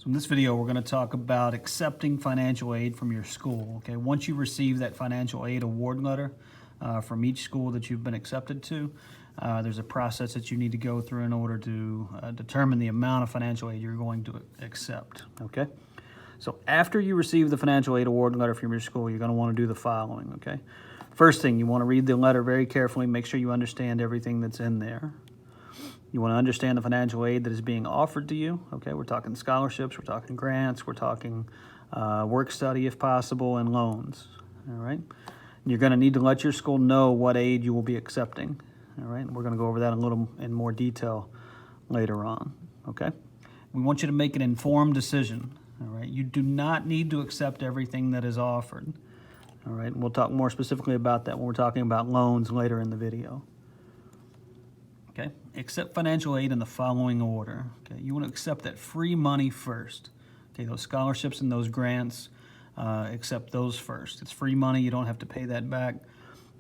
So in this video, we're going to talk about accepting financial aid from your school. Okay, once you receive that financial aid award letter from each school that you've been accepted to, there's a process that you need to go through in order to determine the amount of financial aid you're going to accept. Okay, so after you receive the financial aid award letter from your school, you're going to want to do the following. Okay, first thing, you want to read the letter very carefully, make sure you understand everything that's in there. You want to understand the financial aid that is being offered to you. Okay, we're talking scholarships, we're talking grants, we're talking work study if possible, and loans. All right, you're going to need to let your school know what aid you will be accepting. All right, and we're going to go over that a little in more detail later on. Okay, we want you to make an informed decision. All right, you do not need to accept everything that is offered. All right, and we'll talk more specifically about that when we're talking about loans later in the video. Okay, accept financial aid in the following order. Okay, you want to accept that free money first. Okay, those scholarships and those grants, accept those first. It's free money, you don't have to pay that back.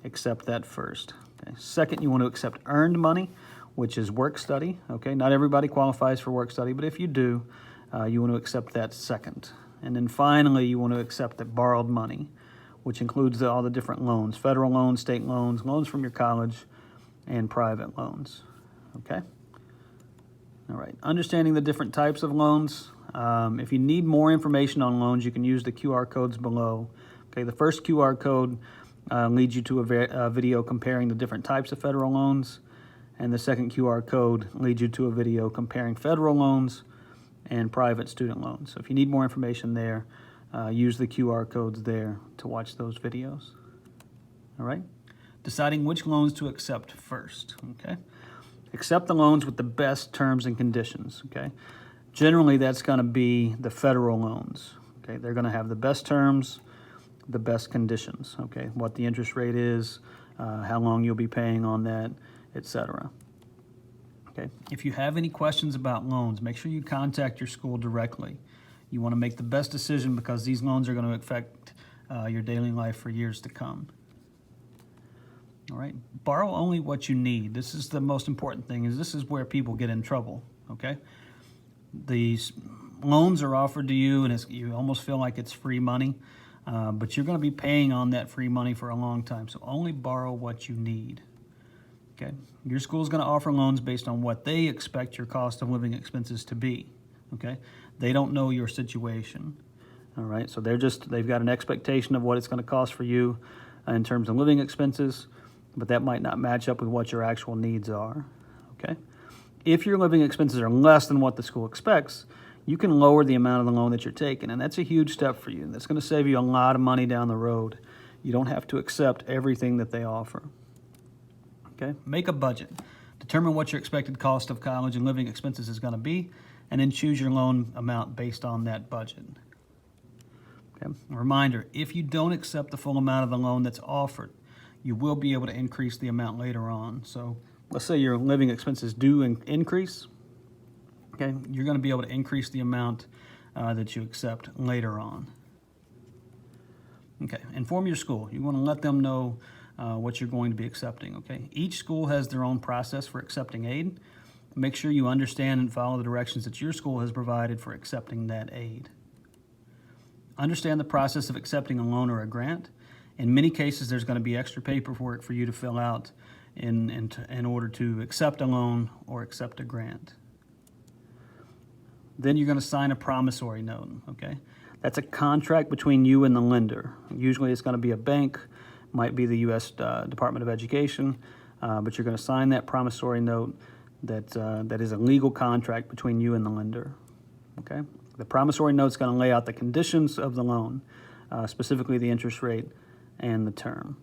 Accept that first. Okay. Second, you want to accept earned money, which is work study. Okay, not everybody qualifies for work study, but if you do, you want to accept that second. And then finally, you want to accept that borrowed money, which includes all the different loans: federal loans, state loans, loans from your college, and private loans. Okay. All right. Understanding the different types of loans. If you need more information on loans, you can use the QR codes below. Okay. The first QR code leads you to a video comparing the different types of federal loans, and the second QR code leads you to a video comparing federal loans and private student loans. So if you need more information there, use the QR codes there to watch those videos. All right. Deciding which loans to accept first. Okay. Accept the loans with the best terms and conditions. Okay. Generally, that's going to be the federal loans. Okay. They're going to have the best terms, the best conditions. Okay. What the interest rate is, how long you'll be paying on that, etc. Okay. If you have any questions about loans, make sure you contact your school directly. You want to make the best decision because these loans are going to affect your daily life for years to come. All right, borrow only what you need. This is the most important thing, is this is where people get in trouble, okay? These loans are offered to you and you almost feel like it's free money, but you're gonna be paying on that free money for a long time, so only borrow what you need, okay? Your school is gonna offer loans based on what they expect your cost of living expenses to be, okay? They don't know your situation, all right? So they've got an expectation of what it's gonna cost for you in terms of living expenses, but that might not match up with what your actual needs are, okay? If your living expenses are less than what the school expects, you can lower the amount of the loan that you're taking, and that's a huge step for you. That's going to save you a lot of money down the road. You don't have to accept everything that they offer, okay? Make a budget. Determine what your expected cost of college and living expenses is going to be, and then choose your loan amount based on that budget. Okay? A reminder, if you don't accept the full amount of the loan that's offered, you will be able to increase the amount later on. So let's say your living expenses do increase, okay? You're going to be able to increase the amount that you accept later on. Okay, inform your school. You want to let them know what you're going to be accepting, okay? Each school has their own process for accepting aid. Make sure you understand and follow the directions that your school has provided for accepting that aid. Understand the process of accepting a loan or a grant. In many cases, there's going to be extra paperwork for you to fill out in order to accept a loan or accept a grant. Then you're going to sign a promissory note, okay? That's a contract between you and the lender. Usually it's going to be a bank, might be the U.S. Department of Education, but you're going to sign that promissory note that is a legal contract between you and the lender, okay? The promissory note is going to lay out the conditions of the loan, specifically the interest rate and the term.